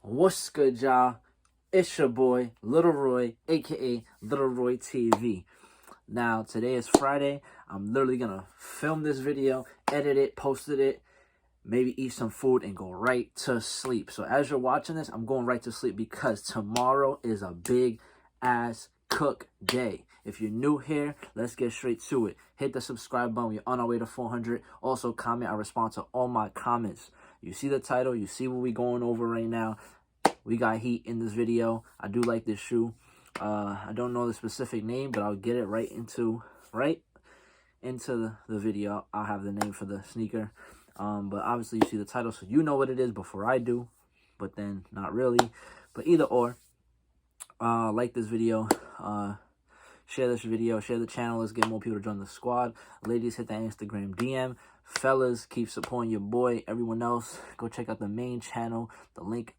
What's good, y'all? It's your boy, Little Roy, aka Little Roy TV. Now, today is Friday. I'm literally gonna film this video, edit it, posted it, maybe eat some food, and go right to sleep. So, as you're watching this, I'm going right to sleep because tomorrow is a big ass cook day. If you're new here, let's get straight to it. Hit the subscribe button. We're on our way to 400. Also, comment. I respond to all my comments. You see the title. You see what we're going over right now. We got heat in this video. I do like this shoe. I don't know the specific name, but I'll get it right into the video. I'll have the name for the sneaker. But obviously you see the title, so you know what it is before I do. But then not really. But either or, like this video. Share this video, share the channel. Let's get more people to join the squad. Ladies, hit that Instagram DM. Fellas, keep supporting your boy. Everyone else, go check out the main channel. The link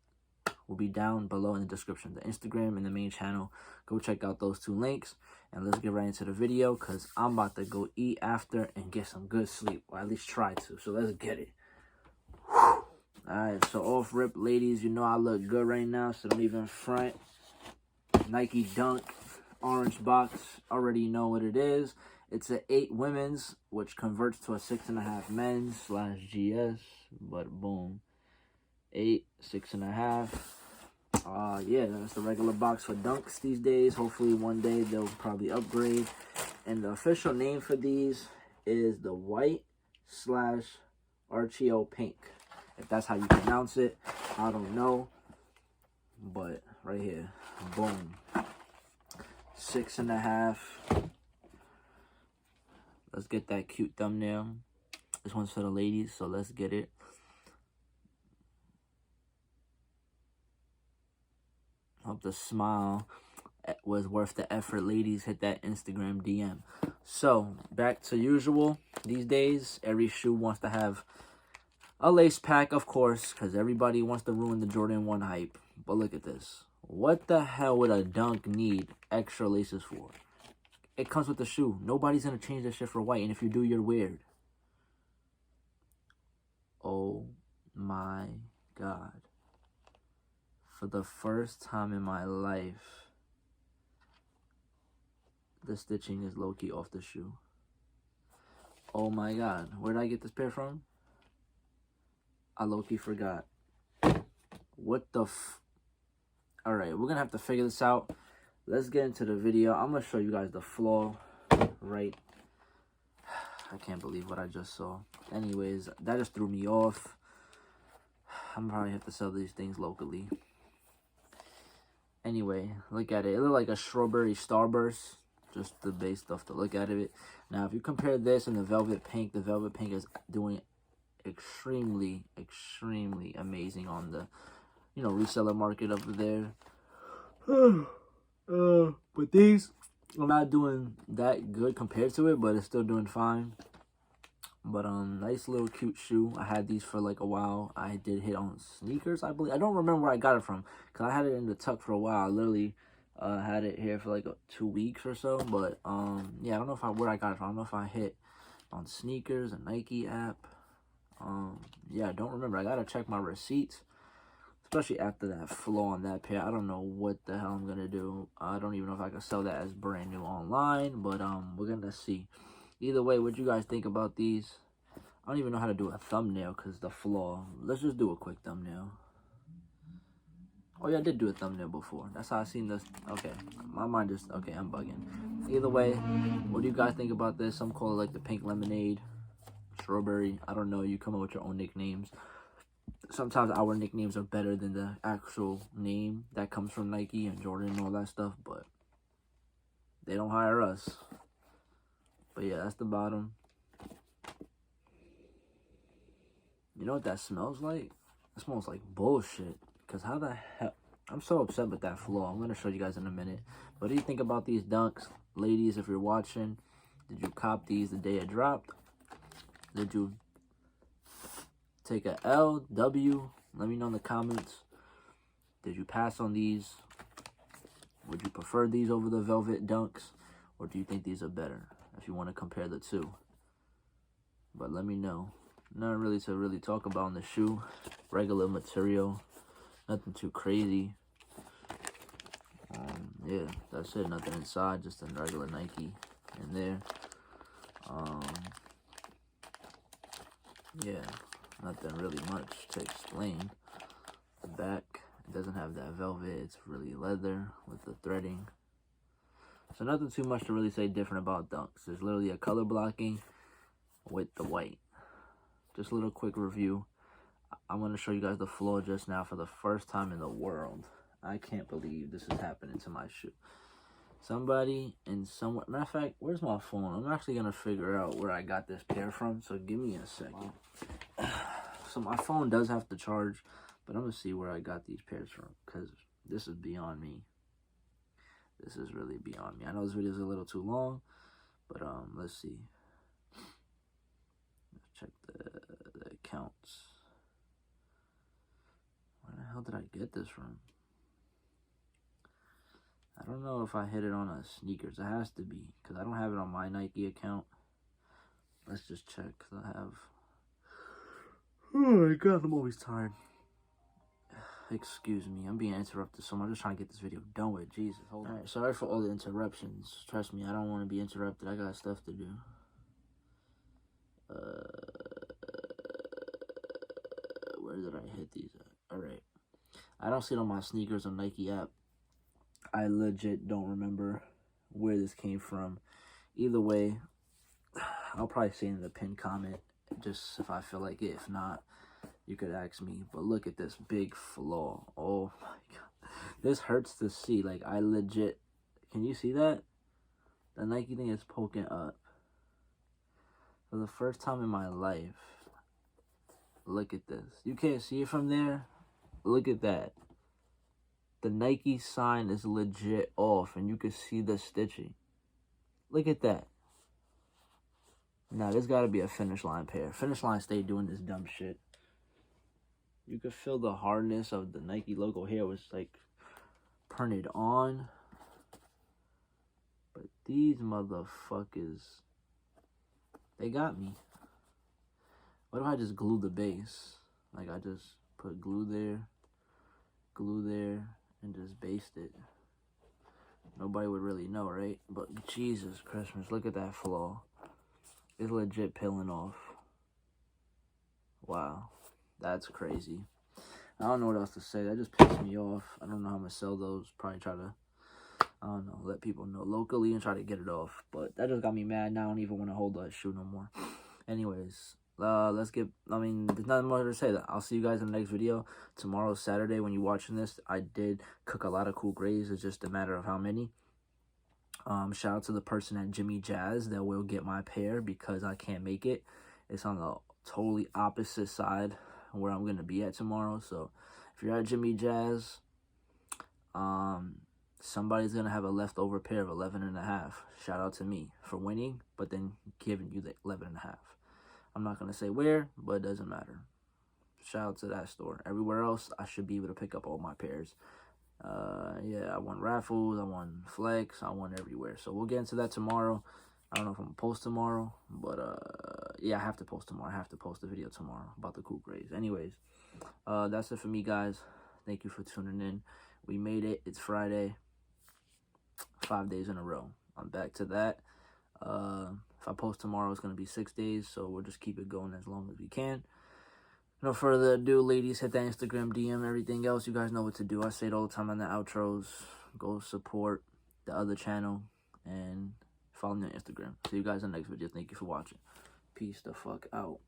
will be down below in the description. The Instagram and the main channel. Go check out those two links. And let's get right into the video because I'm about to go eat after and get some good sleep. Or at least try to. So let's get it. Alright, so off rip, ladies. You know I look good right now, so don't even front. Nike Dunk. Orange box, already know what it is. It's an 8 women's, which converts to a 6.5 men's / GS, but boom, 8, 6.5. Yeah, that's the regular box for Dunks these days. Hopefully one day they'll probably upgrade. And the official name for these is the white / Archeo pink. If that's how you pronounce it, I don't know. But right here, boom. 6.5. Let's get that cute thumbnail. This one's for the ladies, so let's get it. Hope the smile was worth the effort, ladies. Hit that Instagram DM. So, back to usual. These days, every shoe wants to have a lace pack, of course, because everybody wants to ruin the Jordan 1 hype. But look at this. What the hell would a Dunk need extra laces for? It comes with the shoe. Nobody's going to change that shit for white. And if you do, you're weird. Oh my God. For the first time in my life, the stitching is low-key off the shoe. Oh my God. Where did I get this pair from? I low-key forgot. What the Alright, we're going to have to figure this out. Let's get into the video. I'm going to show you guys the flaw right. I can't believe what I just saw. Anyways, that just threw me off. I'm probably have to sell these things locally. Anyway, look at it. It looked like a strawberry starburst. Just the base stuff to look at it. Now, if you compare this and the velvet pink is doing extremely, extremely amazing on the reseller market over there. But these are not doing that good compared to it, but it's still doing fine. But nice little cute shoe. I had these for like a while. I did hit on sneakers, I believe. I don't remember where I got it from because I had it in the tuck for a while. I literally had it here for like 2 weeks or so. But yeah, I don't know where I got it from. I don't know if I hit on sneakers, a Nike app. Yeah, I don't remember. I gotta check my receipts. Especially after that flaw on that pair. I don't know what the hell I'm going to do. I don't even know if I can sell that as brand new online. But we're going to see. Either way, what you guys think about these? I don't even know how to do a thumbnail because the flaw. Let's just do a quick thumbnail. Oh, yeah, I did do a thumbnail before. That's how I seen this. Okay, my mind just... Okay, I'm bugging. Either way, what do you guys think about this? Some call it like the pink lemonade. Strawberry. I don't know. You come up with your own nicknames. Sometimes our nicknames are better than the actual name that comes from Nike and Jordan and all that stuff, but they don't hire us. But yeah, that's the bottom. You know what that smells like? It smells like bullshit. Because how the hell... I'm so upset with that flaw. I'm going to show you guys in a minute. What do you think about these Dunks? Ladies, if you're watching, did you cop these the day it dropped? Did you take a L, W? Let me know in the comments. Did you pass on these? Would you prefer these over the Velvet Dunks? Or do you think these are better? If you want to compare the two. But let me know. Nothing really to talk about on the shoe. Regular material. Nothing too crazy. Yeah, that's it. Nothing inside, just a regular Nike in there. Yeah, nothing really much to explain. The back, it doesn't have that velvet. It's really leather with the threading. So nothing too much to really say different about Dunks. There's literally a color blocking with the white. Just a little quick review. I'm going to show you guys the floor just now for the first time in the world. I can't believe this is happening to my shoe. Somebody in somewhere, matter of fact, where's my phone? I'm actually going to figure out where I got this pair from, so give me a second. So my phone does have to charge, but I'm going to see where I got these pairs from, because this is beyond me. This is really beyond me. I know this video is a little too long, but let's see. Let's check the accounts. Where the hell did I get this from? I don't know if I hit it on a sneakers. It has to be, because I don't have it on my Nike account. Let's just check, because I have... Oh my god, I'm always tired. Excuse me, I'm being interrupted, so I'm just trying to get this video done with. Jesus, hold on. Alright, sorry for all the interruptions. Trust me, I don't want to be interrupted. I got stuff to do. Where did I hit these at? Alright. I don't see it on my sneakers or Nike app. I legit don't remember where this came from. Either way, I'll probably say in the pinned comment, just if I feel like it. If not, you could ask me. But look at this big flaw. Oh my god. This hurts to see. Like, I legit... Can you see that? The Nike thing is poking up. For the first time in my life. Look at this. You can't see it from there? Look at that. The Nike sign is legit off, and you can see the stitching. Look at that. Now, there's got to be a Finish Line pair. Finish Line stay doing this dumb shit. You could feel the hardness of the Nike logo here was like printed on. But these motherfuckers, they got me. What if I just glue the base? Like, I just put glue there, and just based it. Nobody would really know, right? But Jesus Christmas, look at that flaw. It's legit peeling off. Wow, that's crazy. I don't know what else to say. That just pissed me off. I don't know how I'm gonna sell those. Probably try to, I don't know, let people know locally and try to get it off. But that just got me mad. Now I don't even want to hold that shoe no more. Anyways, let's get, I mean, there's nothing more to say. I'll see you guys in the next video. Tomorrow's Saturday. When you're watching this, I did cook a lot of cool grays. It's just a matter of how many. Shout out to the person at Jimmy Jazz that will get my pair because I can't make it. It's on the totally opposite side where I'm going to be at tomorrow. So if you're at Jimmy Jazz, somebody's going to have a leftover pair of 11.5. Shout out to me for winning, but then giving you the 11.5. I'm not going to say where, but it doesn't matter. Shout out to that store. Everywhere else, I should be able to pick up all my pairs. Yeah, I won raffles, I won flex, I won everywhere. So we'll get into that tomorrow. I don't know if I'm going to post tomorrow, but yeah, I have to post tomorrow. I have to post a video tomorrow about the cool grades. Anyways, that's it for me, guys. Thank you for tuning in. We made it. It's Friday. 5 days in a row. I'm back to that. If I post tomorrow, it's going to be 6 days, so we'll just keep it going as long as we can. No further ado, ladies, hit that Instagram DM, everything else. You guys know what to do. I say it all the time on the outros. Go support the other channel and follow me on Instagram. See you guys in the next video. Thank you for watching. Peace the fuck out.